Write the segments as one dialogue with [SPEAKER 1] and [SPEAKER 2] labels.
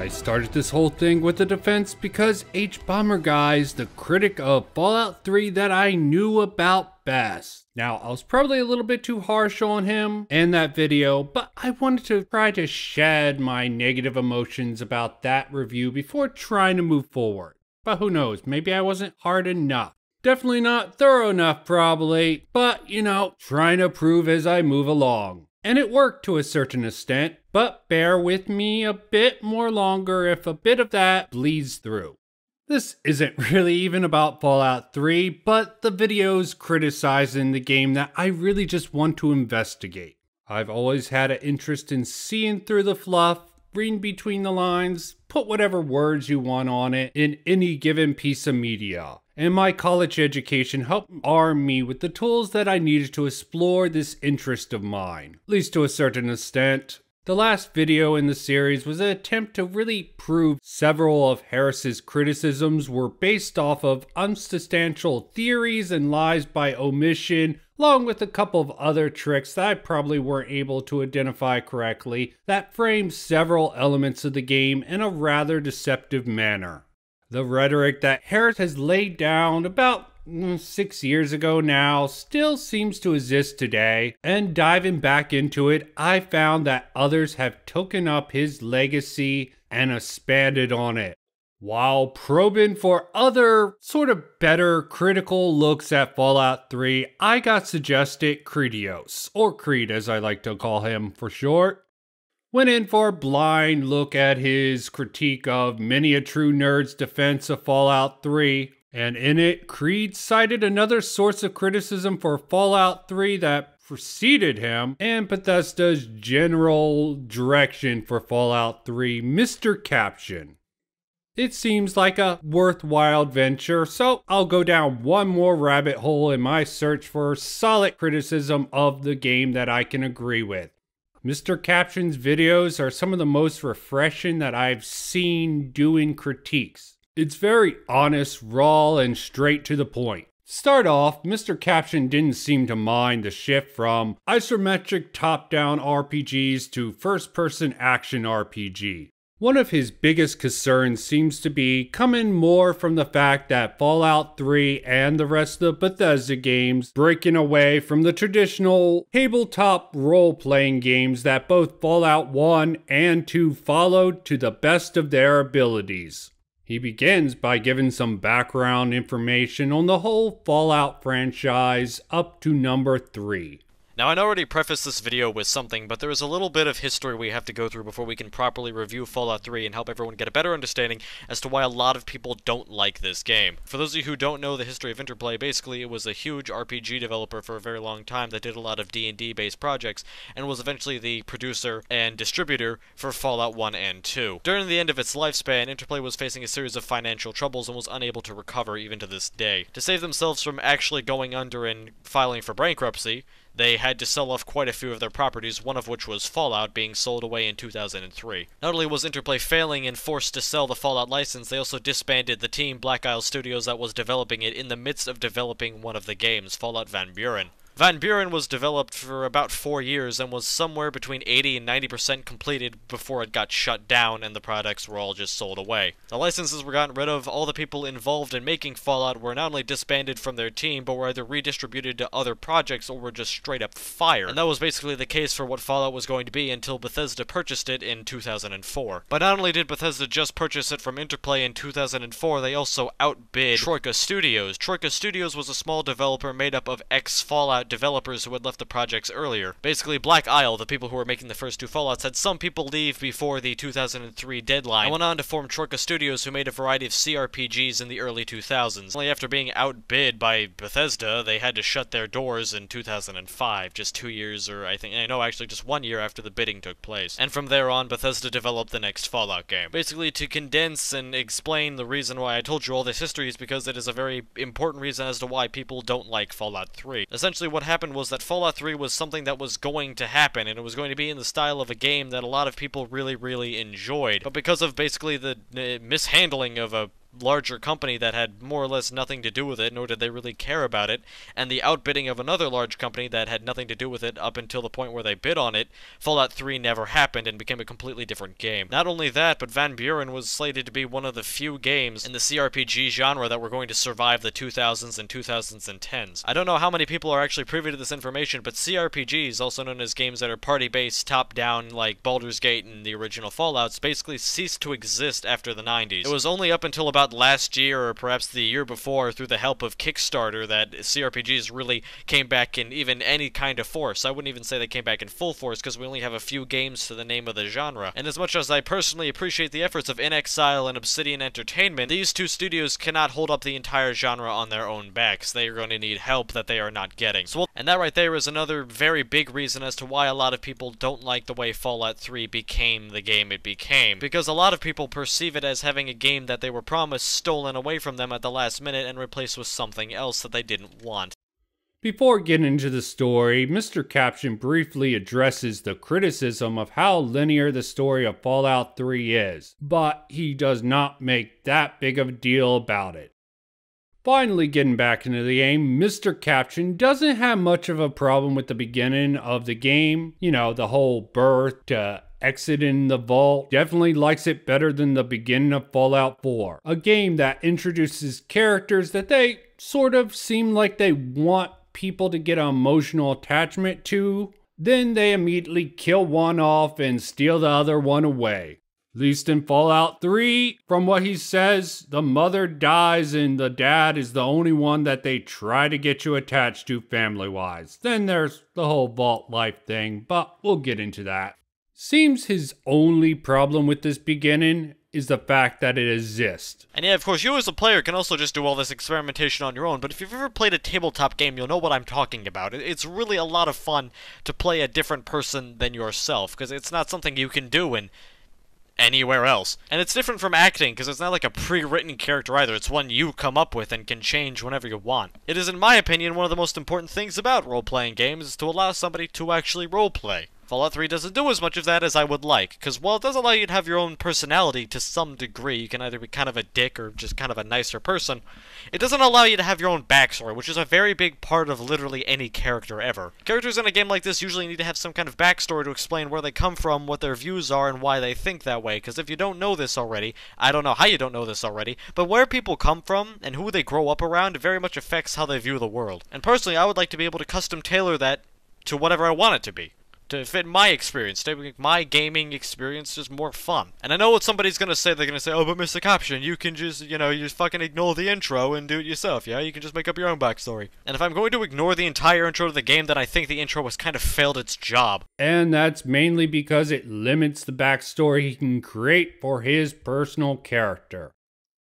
[SPEAKER 1] I started this whole thing with a defense because H-Bomber Guy's the critic of Fallout 3 that I knew about best. Now, I was probably a little bit too harsh on him in that video, but I wanted to try to shed my negative emotions about that review before trying to move forward. But who knows, maybe I wasn't hard enough. Definitely not thorough enough, probably, but you know, trying to prove as I move along. And it worked to a certain extent, but bear with me a bit more longer if a bit of that bleeds through. This isn't really even about Fallout 3, but the videos criticizing the game that I really just want to investigate. I've always had an interest in seeing through the fluff, reading between the lines, put whatever words you want on it in any given piece of media. And my college education helped arm me with the tools that I needed to explore this interest of mine, at least to a certain extent. The last video in the series was an attempt to really prove several of Harris's criticisms were based off of unsubstantial theories and lies by omission, along with a couple of other tricks that I probably weren't able to identify correctly that framed several elements of the game in a rather deceptive manner. The rhetoric that Harris has laid down about 6 years ago now still seems to exist today, and diving back into it, I found that others have taken up his legacy and expanded on it. While probing for other sort of better critical looks at Fallout 3, I got suggested Credios, or Creed as I like to call him for short. Went in for a blind look at his critique of many a true nerd's defense of Fallout 3, and in it, Creed cited another source of criticism for Fallout 3 that preceded him, and Bethesda's general direction for Fallout 3, Mister Caption. It seems like a worthwhile venture, so I'll go down one more rabbit hole in my search for solid criticism of the game that I can agree with. Mister Caption's videos are some of the most refreshing that I've seen doing critiques. It's very honest, raw, and straight to the point. Start off, Mister Caption didn't seem to mind the shift from isometric top-down RPGs to first-person action RPG. One of his biggest concerns seems to be coming more from the fact that Fallout 3 and the rest of the Bethesda games breaking away from the traditional tabletop role-playing games that both Fallout 1 and 2 followed to the best of their abilities. He begins by giving some background information on the whole Fallout franchise up to number 3.
[SPEAKER 2] Now, I already prefaced this video with something, but there is a little bit of history we have to go through before we can properly review Fallout 3 and help everyone get a better understanding as to why a lot of people don't like this game. For those of you who don't know the history of Interplay, basically it was a huge RPG developer for a very long time that did a lot of D&D based projects, and was eventually the producer and distributor for Fallout 1 and 2. During the end of its lifespan, Interplay was facing a series of financial troubles and was unable to recover even to this day. To save themselves from actually going under and filing for bankruptcy, they had to sell off quite a few of their properties, one of which was Fallout, being sold away in 2003. Not only was Interplay failing and forced to sell the Fallout license, they also disbanded the team, Black Isle Studios, that was developing it in the midst of developing one of the games, Fallout Van Buren. Van Buren was developed for about 4 years and was somewhere between 80 and 90% completed before it got shut down and the products were all just sold away. The licenses were gotten rid of, all the people involved in making Fallout were not only disbanded from their team, but were either redistributed to other projects or were just straight up fired. And that was basically the case for what Fallout was going to be until Bethesda purchased it in 2004. But not only did Bethesda just purchase it from Interplay in 2004, they also outbid Troika Studios. Troika Studios was a small developer made up of ex-Fallout developers who had left the projects earlier. Basically, Black Isle, the people who were making the first two Fallouts, had some people leave before the 2003 deadline, and went on to form Troika Studios, who made a variety of CRPGs in the early 2000s. Only after being outbid by Bethesda, they had to shut their doors in 2005, just 2 years, or actually just 1 year after the bidding took place. And from there on, Bethesda developed the next Fallout game. Basically, to condense and explain the reason why I told you all this history is because it is a very important reason as to why people don't like Fallout 3. Essentially, what happened was that Fallout 3 was something that was going to happen, and it was going to be in the style of a game that a lot of people really, really enjoyed. But because of basically the mishandling of a larger company that had more or less nothing to do with it, nor did they really care about it, and the outbidding of another large company that had nothing to do with it up until the point where they bid on it, Fallout 3 never happened and became a completely different game. Not only that, but Van Buren was slated to be one of the few games in the CRPG genre that were going to survive the 2000s and 2010s. I don't know how many people are actually privy to this information, but CRPGs, also known as games that are party-based, top-down, like Baldur's Gate and the original Fallouts, basically ceased to exist after the 90s. It was only up until about last year, or perhaps the year before, through the help of Kickstarter, that CRPGs really came back in even any kind of force. I wouldn't even say they came back in full force, because we only have a few games to the name of the genre. And as much as I personally appreciate the efforts of inXile and Obsidian Entertainment, these two studios cannot hold up the entire genre on their own backs. They are going to need help that they are not getting. And that right there is another very big reason as to why a lot of people don't like the way Fallout 3 became the game it became. Because a lot of people perceive it as having a game that they were promised stolen away from them at the last minute and replaced with something else that they didn't want.
[SPEAKER 1] Before getting into the story, Mister Caption briefly addresses the criticism of how linear the story of Fallout 3 is, but he does not make that big of a deal about it. Finally getting back into the game, Mister Caption doesn't have much of a problem with the beginning of the game. You know, the whole birth to exiting the vault. Definitely likes it better than the beginning of Fallout 4. A game that introduces characters that they sort of seem like they want people to get an emotional attachment to. Then they immediately kill one off and steal the other one away. At least in Fallout 3, from what he says, the mother dies and the dad is the only one that they try to get you attached to family-wise. Then there's the whole vault life thing, but we'll get into that. Seems his only problem with this beginning is the fact that it exists.
[SPEAKER 2] And yeah, of course, you as a player can also just do all this experimentation on your own, but if you've ever played a tabletop game, you'll know what I'm talking about. It's really a lot of fun to play a different person than yourself, because it's not something you can do in anywhere else. And it's different from acting, because it's not like a pre-written character either. It's one you come up with and can change whenever you want. It is, in my opinion, one of the most important things about role-playing games is to allow somebody to actually role-play. Fallout 3 doesn't do as much of that as I would like, because while it does allow you to have your own personality to some degree, you can either be kind of a dick or just kind of a nicer person, it doesn't allow you to have your own backstory, which is a very big part of literally any character ever. Characters in a game like this usually need to have some kind of backstory to explain where they come from, what their views are, and why they think that way, because if you don't know this already, I don't know how you don't know this already, but where people come from and who they grow up around very much affects how they view the world. And personally, I would like to be able to custom tailor that to whatever I want it to be, to fit my experience, to make my gaming experience just more fun. And I know what somebody's gonna say. They're gonna say, oh, but Mister Caption, you can just, you just fucking ignore the intro and do it yourself, yeah? You can just make up your own backstory. And if I'm going to ignore the entire intro to the game, then I think the intro has kind of failed its job.
[SPEAKER 1] And that's mainly because it limits the backstory he can create for his personal character.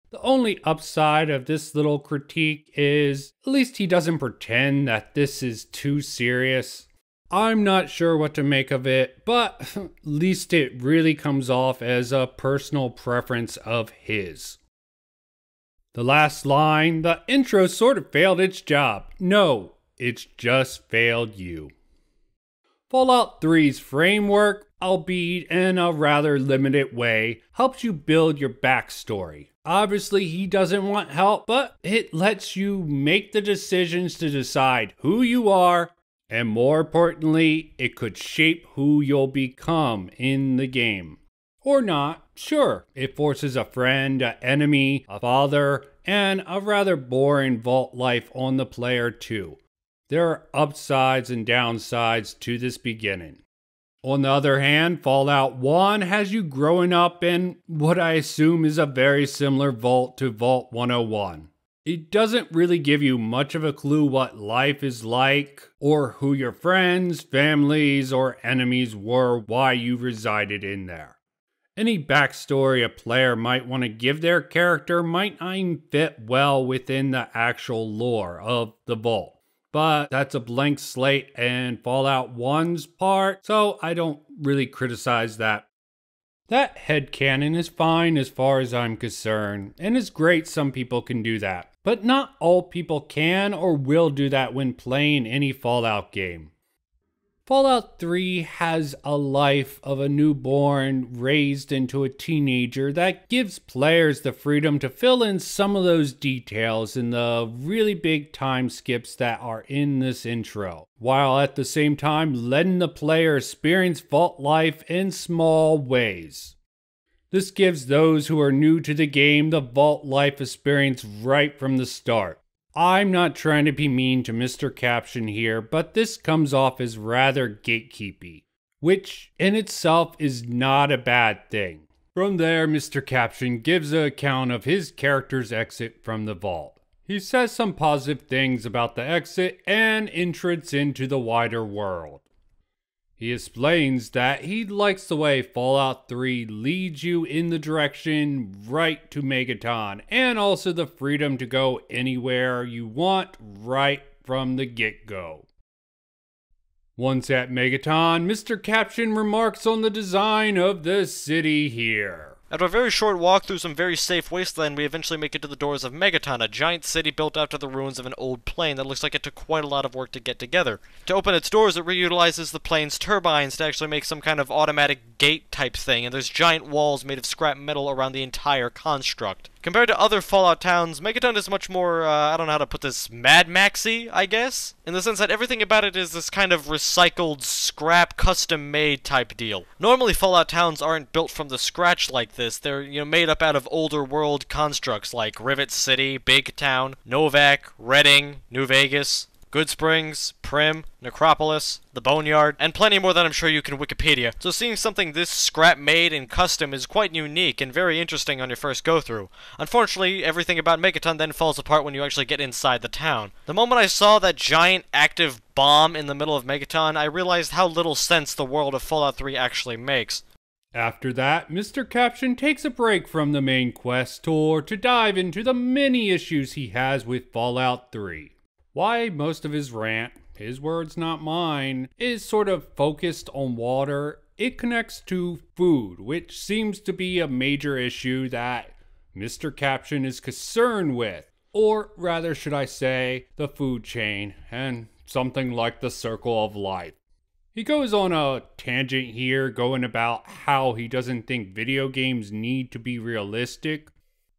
[SPEAKER 1] The only upside of this little critique is, at least he doesn't pretend that this is too serious. I'm not sure what to make of it, but at least it really comes off as a personal preference of his. The last line, the intro sort of failed its job. No, it's just failed you. Fallout 3's framework, albeit in a rather limited way, helps you build your backstory. Obviously, he doesn't want help, but it lets you make the decisions to decide who you are, and more importantly, it could shape who you'll become in the game. Or not, sure. It forces a friend, an enemy, a father, and a rather boring vault life on the player too. There are upsides and downsides to this beginning. On the other hand, Fallout 1 has you growing up in what I assume is a very similar vault to Vault 101. It doesn't really give you much of a clue what life is like, or who your friends, families, or enemies were, why you resided in there. Any backstory a player might want to give their character might not even fit well within the actual lore of the vault. But that's a blank slate and Fallout 1's part, so I don't really criticize that. That headcanon is fine as far as I'm concerned, and it's great some people can do that. But not all people can or will do that when playing any Fallout game. Fallout 3 has a life of a newborn raised into a teenager that gives players the freedom to fill in some of those details in the really big time skips that are in this intro, while at the same time letting the player experience Vault life in small ways. This gives those who are new to the game the Vault life experience right from the start. I'm not trying to be mean to Mister Caption here, but this comes off as rather gatekeepy, which in itself is not a bad thing. From there, Mister Caption gives an account of his character's exit from the vault. He says some positive things about the exit and entrance into the wider world. He explains that he likes the way Fallout 3 leads you in the direction right to Megaton, and also the freedom to go anywhere you want right from the get-go. Once at Megaton, Mister Caption remarks on the design of the city here.
[SPEAKER 2] After a very short walk through some very safe wasteland, we eventually make it to the doors of Megaton, a giant city built out of the ruins of an old plane that looks like it took quite a lot of work to get together. To open its doors, it reutilizes the plane's turbines to actually make some kind of automatic gate type thing, and there's giant walls made of scrap metal around the entire construct. Compared to other Fallout towns, Megaton is much more, I don't know how to put this, Mad Maxy, I guess? In the sense that everything about it is this kind of recycled, scrap, custom-made type deal. Normally, Fallout towns aren't built from the scratch like this. They're, made up out of older world constructs like Rivet City, Big Town, Novak, Redding, New Vegas, Good Springs, Prim, Necropolis, the Boneyard, and plenty more that I'm sure you can Wikipedia. So seeing something this scrap-made and custom is quite unique and very interesting on your first go-through. Unfortunately, everything about Megaton then falls apart when you actually get inside the town. The moment I saw that giant active bomb in the middle of Megaton, I realized how little sense the world of Fallout 3 actually makes.
[SPEAKER 1] After that, Mister Caption takes a break from the main quest tour to dive into the many issues he has with Fallout 3. Why most of his rant, his words not mine, is sort of focused on water. It connects to food, which seems to be a major issue that Mister Caption is concerned with. Or rather, should I say, the food chain, and something like the circle of life. He goes on a tangent here, going about how he doesn't think video games need to be realistic,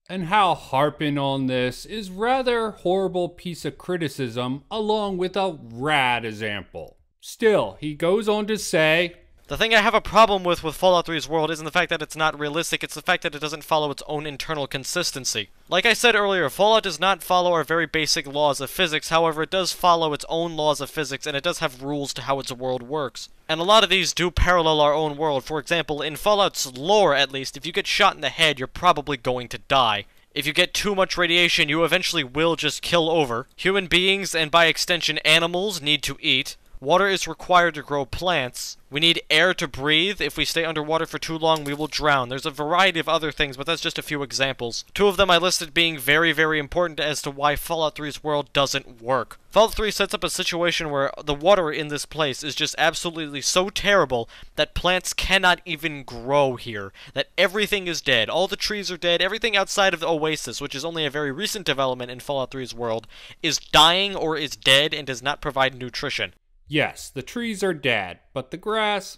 [SPEAKER 1] and how harping on this is rather horrible piece of criticism along with a rad example. Still, he goes on to say,
[SPEAKER 2] the thing I have a problem with Fallout 3's world isn't the fact that it's not realistic, it's the fact that it doesn't follow its own internal consistency. Like I said earlier, Fallout does not follow our very basic laws of physics, however it does follow its own laws of physics, and it does have rules to how its world works. And a lot of these do parallel our own world. For example, in Fallout's lore at least, if you get shot in the head, you're probably going to die. If you get too much radiation, you eventually will just kill over. Human beings, and by extension animals, need to eat. Water is required to grow plants. We need air to breathe. If we stay underwater for too long, we will drown. There's a variety of other things, but that's just a few examples. Two of them I listed being very, very important as to why Fallout 3's world doesn't work. Fallout 3 sets up a situation where the water in this place is just absolutely so terrible that plants cannot even grow here. That everything is dead. All the trees are dead. Everything outside of the Oasis, which is only a very recent development in Fallout 3's world, is dying or is dead and does not provide nutrition.
[SPEAKER 1] Yes, the trees are dead, but the grass,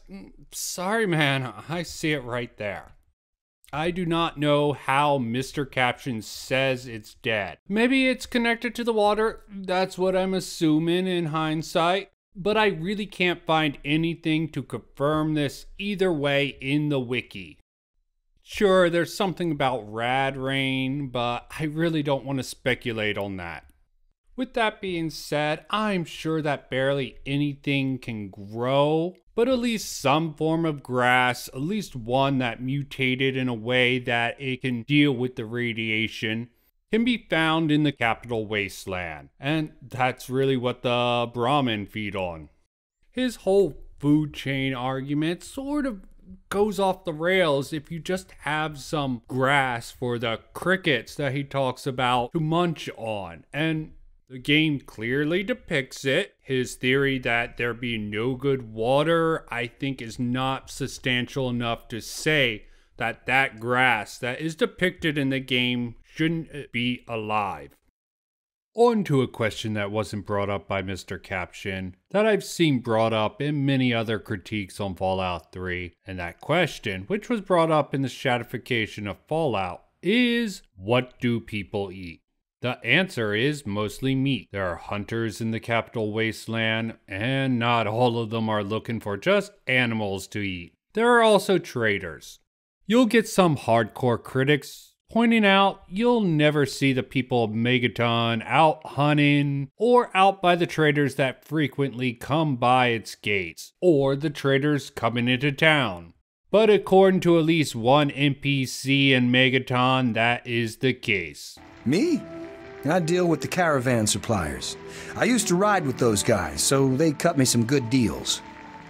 [SPEAKER 1] sorry man, I see it right there. I do not know how Mister Caption says it's dead. Maybe it's connected to the water, that's what I'm assuming in hindsight, but I really can't find anything to confirm this either way in the wiki. Sure, there's something about rad rain, but I really don't want to speculate on that. With that being said, I'm sure that barely anything can grow, but at least some form of grass, at least one that mutated in a way that it can deal with the radiation, can be found in the capital wasteland. And that's really what the Brahmin feed on. His whole food chain argument sort of goes off the rails if you just have some grass for the crickets that he talks about to munch on. And the game clearly depicts it. His theory that there be no good water, I think, is not substantial enough to say that that grass that is depicted in the game shouldn't be alive. On to a question that wasn't brought up by Mister Caption, that I've seen brought up in many other critiques on Fallout 3, and that question, which was brought up in the stratification of Fallout, is what do people eat? The answer is mostly meat. There are hunters in the Capital Wasteland, and not all of them are looking for just animals to eat. There are also traders. You'll get some hardcore critics pointing out you'll never see the people of Megaton out hunting or out by the traders that frequently come by its gates, or the traders coming into town. But according to at least one NPC in Megaton, that is the case.
[SPEAKER 3] Me? I deal with the caravan suppliers. I used to ride with those guys, so they cut me some good deals.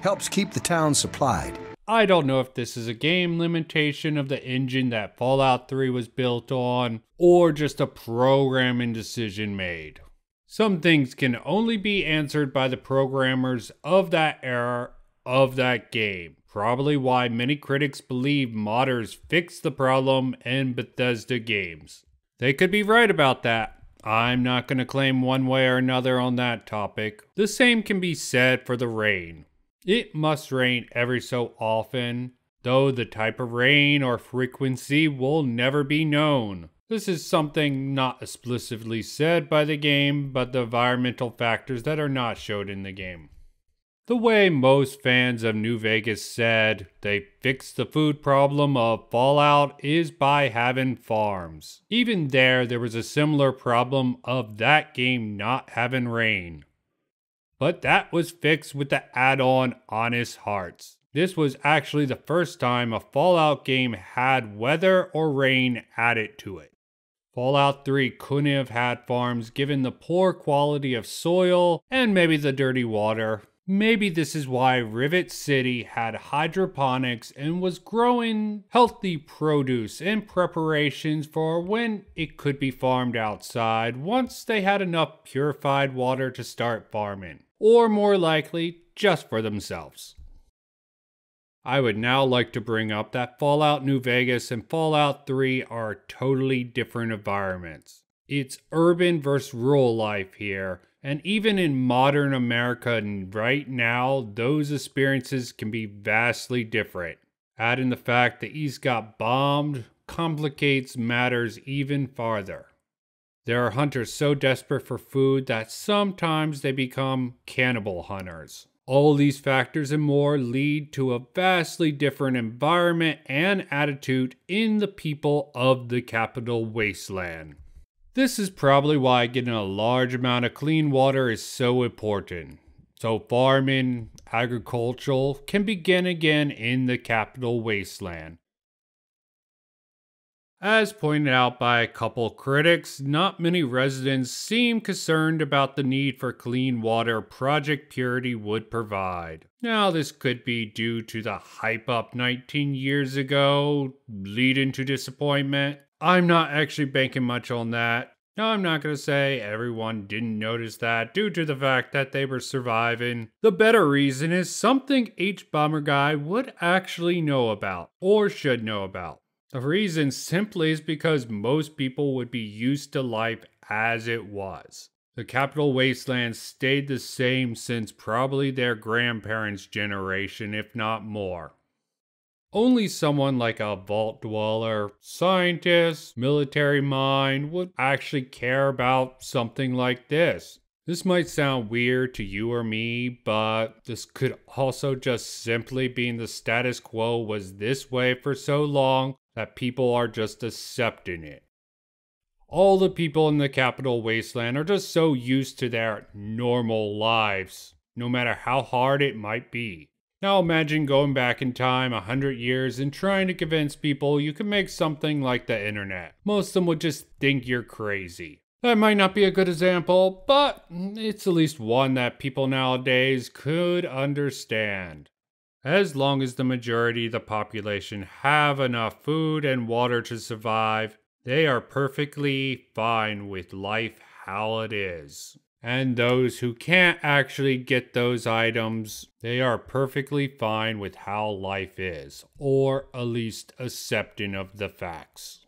[SPEAKER 3] Helps keep the town supplied.
[SPEAKER 1] I don't know if this is a game limitation of the engine that Fallout 3 was built on, or just a programming decision made. Some things can only be answered by the programmers of that era of that game. Probably why many critics believe modders fixed the problem in Bethesda games. They could be right about that. I'm not going to claim one way or another on that topic. The same can be said for the rain. It must rain every so often, though the type of rain or frequency will never be known. This is something not explicitly said by the game, but the environmental factors that are not showed in the game. The way most fans of New Vegas said they fixed the food problem of Fallout is by having farms. Even there was a similar problem of that game not having rain. But that was fixed with the add-on Honest Hearts. This was actually the first time a Fallout game had weather or rain added to it. Fallout 3 couldn't have had farms given the poor quality of soil and maybe the dirty water. Maybe this is why Rivet City had hydroponics and was growing healthy produce in preparations for when it could be farmed outside once they had enough purified water to start farming. Or more likely, just for themselves. I would now like to bring up that Fallout New Vegas and Fallout 3 are totally different environments. It's urban versus rural life here, and even in modern America right now, those experiences can be vastly different. Adding the fact the East got bombed complicates matters even farther. There are hunters so desperate for food that sometimes they become cannibal hunters. All these factors and more lead to a vastly different environment and attitude in the people of the Capital Wasteland. This is probably why getting a large amount of clean water is so important. So farming, agricultural can begin again in the Capital Wasteland. As pointed out by a couple critics, not many residents seem concerned about the need for clean water Project Purity would provide. Now, this could be due to the hype up 19 years ago, leading to disappointment. I'm not actually banking much on that. Now, I'm not going to say everyone didn't notice that due to the fact that they were surviving. The better reason is something H-Bomber Guy would actually know about, or should know about. The reason simply is because most people would be used to life as it was. The Capital Wasteland stayed the same since probably their grandparents' generation, if not more. Only someone like a vault dweller, scientist, military mind would actually care about something like this. This might sound weird to you or me, but this could also just simply be the status quo was this way for so long that people are just accepting it. All the people in the Capital Wasteland are just so used to their normal lives, no matter how hard it might be. Now imagine going back in time 100 years and trying to convince people you can make something like the internet. Most of them would just think you're crazy. That might not be a good example, but it's at least one that people nowadays could understand. As long as the majority of the population have enough food and water to survive, they are perfectly fine with life how it is. And those who can't actually get those items, they are perfectly fine with how life is, or at least accepting of the facts.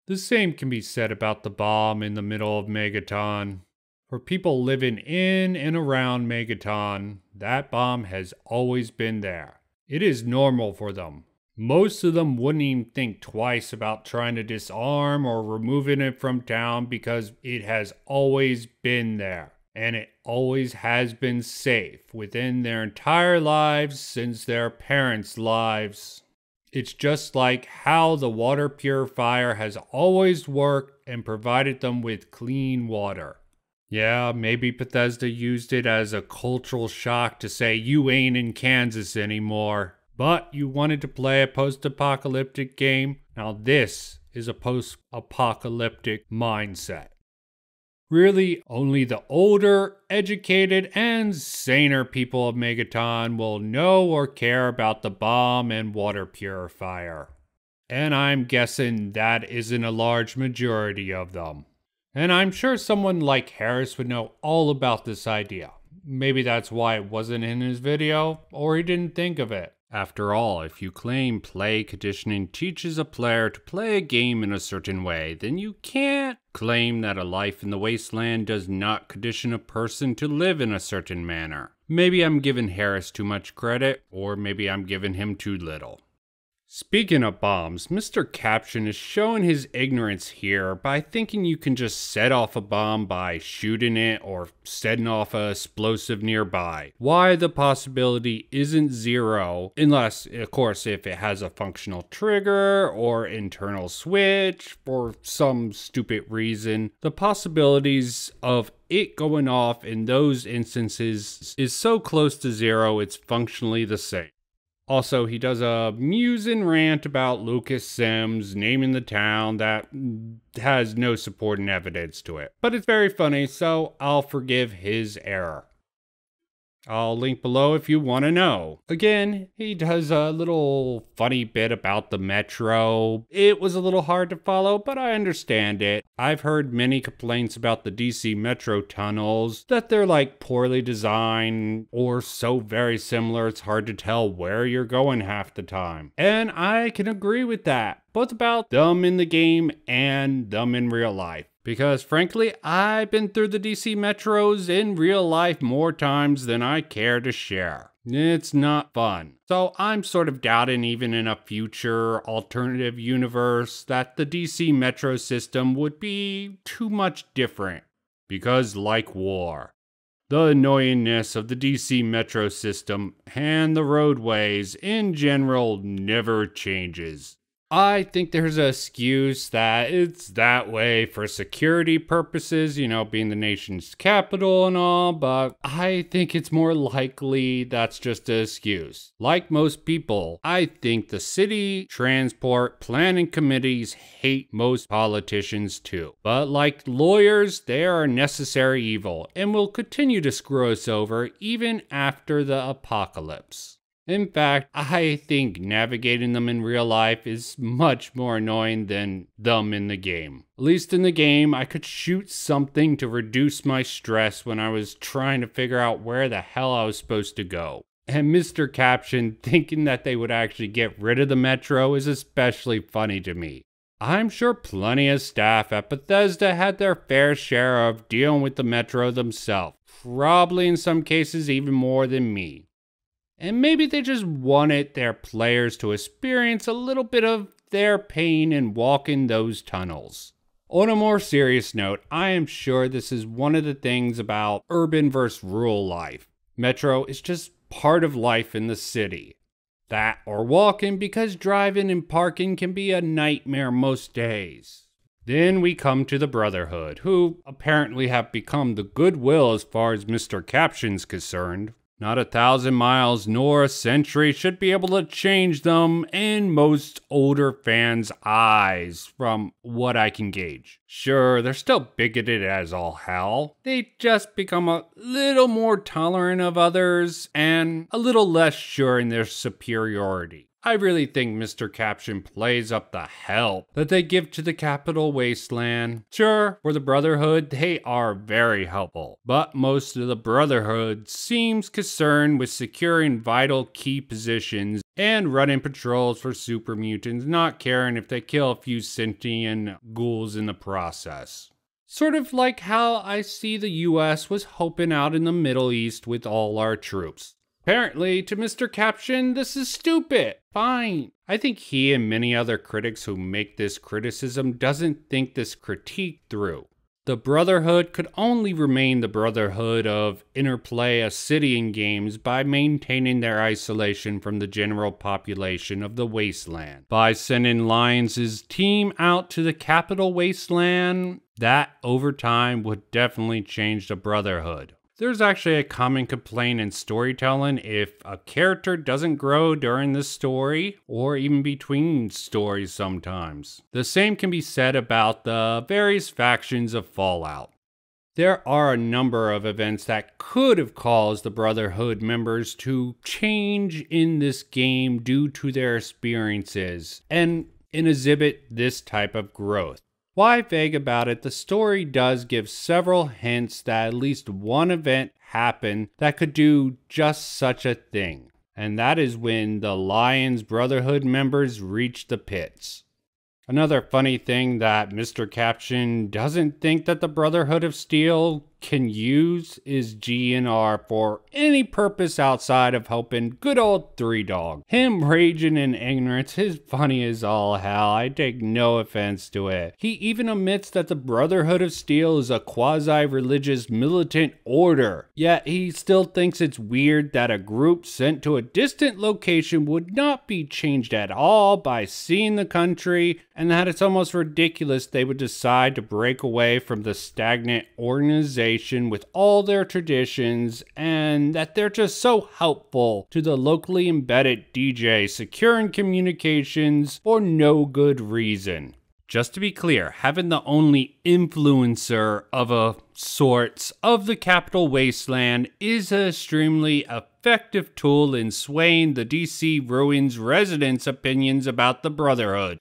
[SPEAKER 1] The same can be said about the bomb in the middle of Megaton. For people living in and around Megaton, that bomb has always been there. It is normal for them. Most of them wouldn't even think twice about trying to disarm or removing it from town because it has always been there. And it always has been safe within their entire lives since their parents' lives. It's just like how the water purifier has always worked and provided them with clean water. Yeah, maybe Bethesda used it as a cultural shock to say you ain't in Kansas anymore. But you wanted to play a post-apocalyptic game? Now this is a post-apocalyptic mindset. Really, only the older, educated, and saner people of Megaton will know or care about the bomb and water purifier. And I'm guessing that isn't a large majority of them. And I'm sure someone like Harris would know all about this idea. Maybe that's why it wasn't in his video, or he didn't think of it. After all, if you claim play conditioning teaches a player to play a game in a certain way, then you can't claim that a life in the wasteland does not condition a person to live in a certain manner. Maybe I'm giving Harris too much credit, or maybe I'm giving him too little. Speaking of bombs, Mister Caption is showing his ignorance here by thinking you can just set off a bomb by shooting it or setting off an explosive nearby. Why the possibility isn't zero, unless, of course, if it has a functional trigger or internal switch for some stupid reason. The possibilities of it going off in those instances is so close to zero, it's functionally the same. Also, he does a musing rant about Lucas Sims naming the town that has no supporting evidence to it. But it's very funny, so I'll forgive his error. I'll link below if you want to know. Again, he does a little funny bit about the metro. It was a little hard to follow, but I understand it. I've heard many complaints about the DC metro tunnels, that they're like poorly designed or so very similar it's hard to tell where you're going half the time. And I can agree with that, both about them in the game and them in real life. Because frankly, I've been through the DC metros in real life more times than I care to share. It's not fun. So I'm sort of doubting even in a future alternative universe that the DC metro system would be too much different. Because like war, the annoyingness of the DC metro system and the roadways in general never changes. I think there's an excuse that it's that way for security purposes, you know, being the nation's capital and all, but I think it's more likely that's just an excuse. Like most people, I think the city transport planning committees hate most politicians too. But like lawyers, they are a necessary evil and will continue to screw us over even after the apocalypse. In fact, I think navigating them in real life is much more annoying than them in the game. At least in the game, I could shoot something to reduce my stress when I was trying to figure out where the hell I was supposed to go. And Mister Caption thinking that they would actually get rid of the metro is especially funny to me. I'm sure plenty of staff at Bethesda had their fair share of dealing with the metro themselves. Probably in some cases even more than me. And maybe they just wanted their players to experience a little bit of their pain in walking those tunnels. On a more serious note, I am sure this is one of the things about urban versus rural life. Metro is just part of life in the city. That or walking, because driving and parking can be a nightmare most days. Then we come to the Brotherhood, who apparently have become the goodwill as far as Mister Caption's concerned. Not 1,000 miles nor a century should be able to change them in most older fans' eyes, from what I can gauge. Sure, they're still bigoted as all hell. They just become a little more tolerant of others and a little less sure in their superiority. I really think Mister Caption plays up the help that they give to the Capital Wasteland. Sure, for the Brotherhood, they are very helpful, but most of the Brotherhood seems concerned with securing vital key positions and running patrols for super mutants, not caring if they kill a few sentient ghouls in the process. Sort of like how I see the US was hoping out in the Middle East with all our troops. Apparently, to Mister Caption, this is stupid. Fine. I think he and many other critics who make this criticism doesn't think this critique through. The Brotherhood could only remain the Brotherhood of interplay Ascidian games by maintaining their isolation from the general population of the Wasteland. By sending Lions' team out to the Capital Wasteland, that over time would definitely change the Brotherhood. There's actually a common complaint in storytelling if a character doesn't grow during the story, or even between stories sometimes. The same can be said about the various factions of Fallout. There are a number of events that could have caused the Brotherhood members to change in this game due to their experiences, and exhibit this type of growth. Why vague about it, the story does give several hints that at least one event happened that could do just such a thing. And that is when the Lions Brotherhood members reach the pits. Another funny thing that Mister Caption doesn't think that the Brotherhood of Steel can use is GNR for any purpose outside of helping good old Three Dog. Him raging in ignorance is funny as all hell. I take no offense to it. He even admits that the Brotherhood of Steel is a quasi-religious militant order, yet he still thinks it's weird that a group sent to a distant location would not be changed at all by seeing the country, and that it's almost ridiculous they would decide to break away from the stagnant organization with all their traditions, and that they're just so helpful to the locally embedded DJ securing communications for no good reason. Just to be clear, having the only influencer of a sorts of the Capital Wasteland is an extremely effective tool in swaying the DC Ruins residents' opinions about the Brotherhood.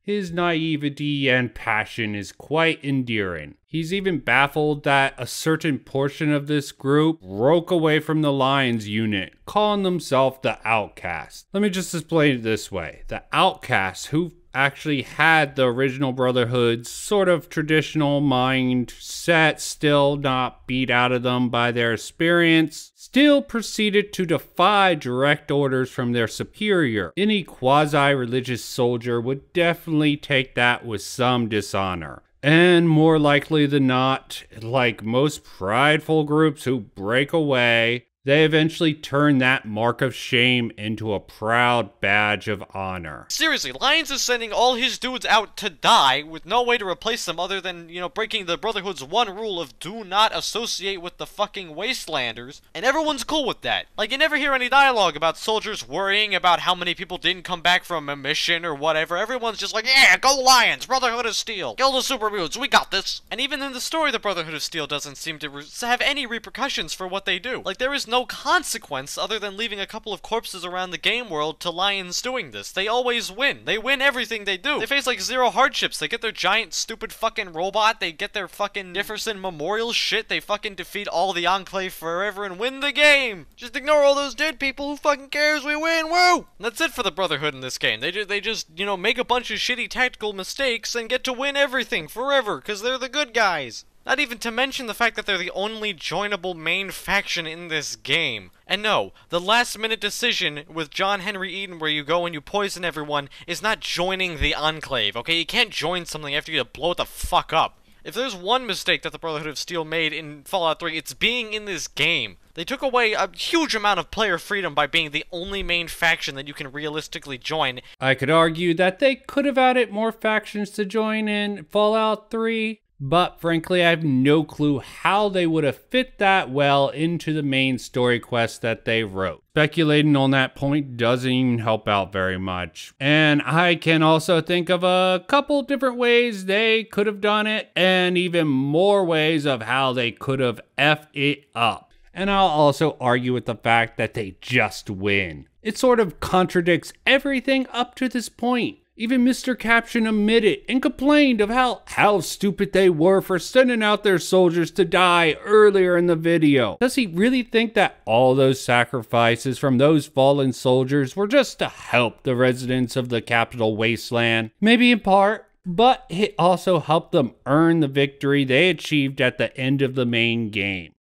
[SPEAKER 1] His naivety and passion is quite endearing. He's even baffled that a certain portion of this group broke away from the Lions unit, calling themselves the Outcasts. Let me just explain it this way. The Outcasts, who actually had the original Brotherhood's sort of traditional mindset still not beat out of them by their experience, still proceeded to defy direct orders from their superior. Any quasi-religious soldier would definitely take that with some dishonor. And more likely than not, like most prideful groups who break away, they eventually turn that mark of shame into a proud badge of honor.
[SPEAKER 2] Seriously, Lions is sending all his dudes out to die with no way to replace them other than, breaking the Brotherhood's one rule of do not associate with the fucking Wastelanders, and everyone's cool with that. Like, you never hear any dialogue about soldiers worrying about how many people didn't come back from a mission or whatever. Everyone's just like, yeah, go Lions, Brotherhood of Steel, kill the super mutants, we got this. And even in the story, the Brotherhood of Steel doesn't seem to have any repercussions for what they do. Like, there is no consequence other than leaving a couple of corpses around the game world to Lions doing this. They always win. They win everything they do. They face like zero hardships. They get their giant stupid fucking robot. They get their fucking Jefferson Memorial shit. They fucking defeat all the Enclave forever and win the game. Just ignore all those dead people. Who fucking cares? We win. Woo! And that's it for the Brotherhood in this game. They just make a bunch of shitty tactical mistakes and get to win everything forever because they're the good guys. Not even to mention the fact that they're the only joinable main faction in this game. And no, the last-minute decision with John Henry Eden where you go and you poison everyone is not joining the Enclave, okay? You can't join something after you blow it the fuck up. If there's one mistake that the Brotherhood of Steel made in Fallout 3, it's being in this game. They took away a huge amount of player freedom by being the only main faction that you can realistically join.
[SPEAKER 1] I could argue that they could have added more factions to join in Fallout 3. But frankly, I have no clue how they would have fit that well into the main story quest that they wrote. Speculating on that point doesn't even help out very much. And I can also think of a couple different ways they could have done it, and even more ways of how they could have effed it up. And I'll also argue with the fact that they just win. It sort of contradicts everything up to this point. Even Mister Caption admitted and complained of how stupid they were for sending out their soldiers to die earlier in the video. Does he really think that all those sacrifices from those fallen soldiers were just to help the residents of the capital wasteland? Maybe in part, but it also helped them earn the victory they achieved at the end of the main game.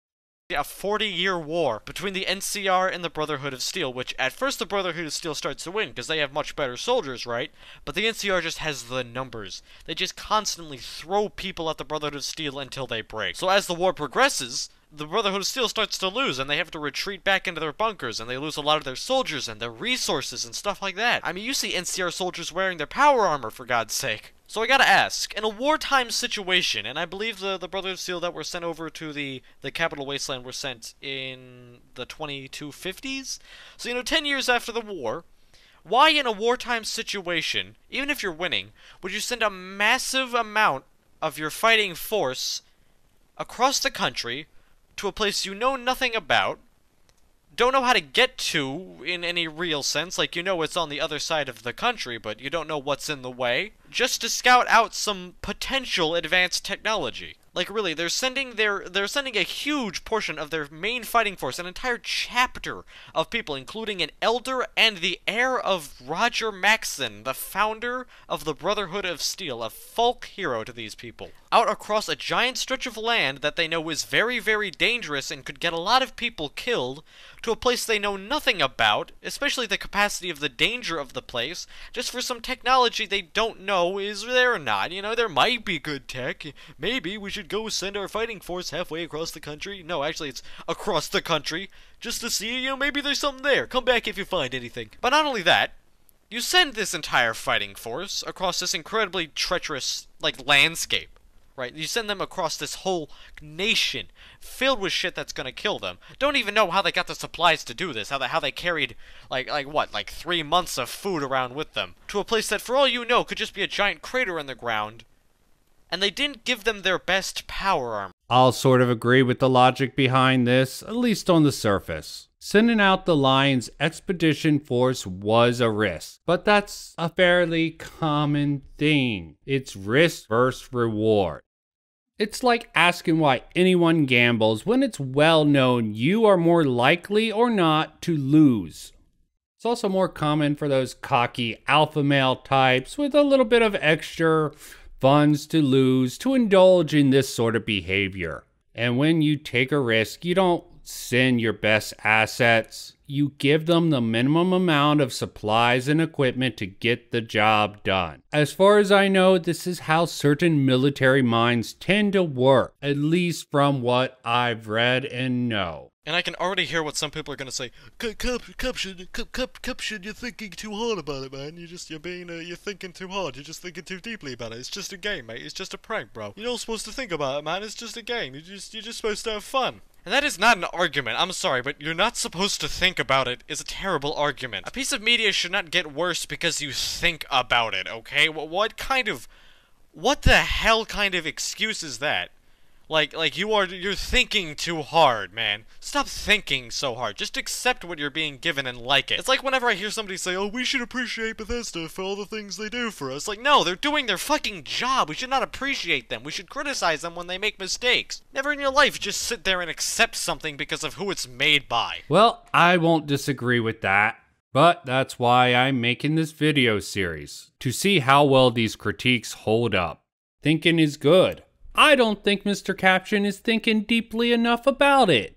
[SPEAKER 2] A 40-year war between the NCR and the Brotherhood of Steel, which at first the Brotherhood of Steel starts to win because they have much better soldiers, right? But the NCR just has the numbers. They just constantly throw people at the Brotherhood of Steel until they break. So as the war progresses, the Brotherhood of Steel starts to lose, and they have to retreat back into their bunkers, and they lose a lot of their soldiers and their resources and stuff like that. I mean, you see NCR soldiers wearing their power armor, for God's sake. So I gotta ask, in a wartime situation, and I believe the Brotherhood of Steel that were sent over to the capital wasteland were sent in the 2250s? So, 10 years after the war, why in a wartime situation, even if you're winning, would you send a massive amount of your fighting force across the country to a place you know nothing about, don't know how to get to in any real sense, like it's on the other side of the country, but you don't know what's in the way, just to scout out some potential advanced technology? Like, really, they're sending a huge portion of their main fighting force, an entire chapter of people, including an elder and the heir of Roger Maxson, the founder of the Brotherhood of Steel, a folk hero to these people, out across a giant stretch of land that they know is very, very dangerous and could get a lot of people killed, to a place they know nothing about, especially the capacity of the danger of the place, just for some technology they don't know is there or not. There might be good tech. Maybe we should go send our fighting force halfway across the country. No, actually, it's across the country, just to see, maybe there's something there. Come back if you find anything. But not only that, you send this entire fighting force across this incredibly treacherous, landscape. Right, you send them across this whole nation filled with shit that's gonna kill them. Don't even know how they got the supplies to do this. How they carried like 3 months of food around with them to a place that, for all you know, could just be a giant crater in the ground. And they didn't give them their best power armor.
[SPEAKER 1] I'll sort of agree with the logic behind this, at least on the surface. Sending out the Lion's expedition force was a risk, but that's a fairly common thing. It's risk versus reward. It's like asking why anyone gambles when it's well known you are more likely or not to lose. It's also more common for those cocky alpha male types with a little bit of extra funds to lose to indulge in this sort of behavior. And when you take a risk, you don't send your best assets. You give them the minimum amount of supplies and equipment to get the job done. As far as I know, this is how certain military minds tend to work, at least from what I've read and know.
[SPEAKER 2] And I can already hear what some people are gonna say. Caption, you're thinking too hard about it, man. You're thinking too hard. You're just thinking too deeply about it. It's just a game, mate. It's just a prank, bro. You're not supposed to think about it, man. It's just a game. You're just supposed to have fun. And that is not an argument. I'm sorry, but you're not supposed to think about it is a terrible argument. A piece of media should not get worse because you think about it, okay? What the hell kind of excuse is that? You're thinking too hard, man. Stop thinking so hard. Just accept what you're being given and like it. It's like whenever I hear somebody say, oh, we should appreciate Bethesda for all the things they do for us. Like, no, they're doing their fucking job. We should not appreciate them. We should criticize them when they make mistakes. Never in your life just sit there and accept something because of who it's made by.
[SPEAKER 1] Well, I won't disagree with that. But that's why I'm making this video series, to see how well these critiques hold up. Thinking is good. I don't think Mister Caption is thinking deeply enough about it.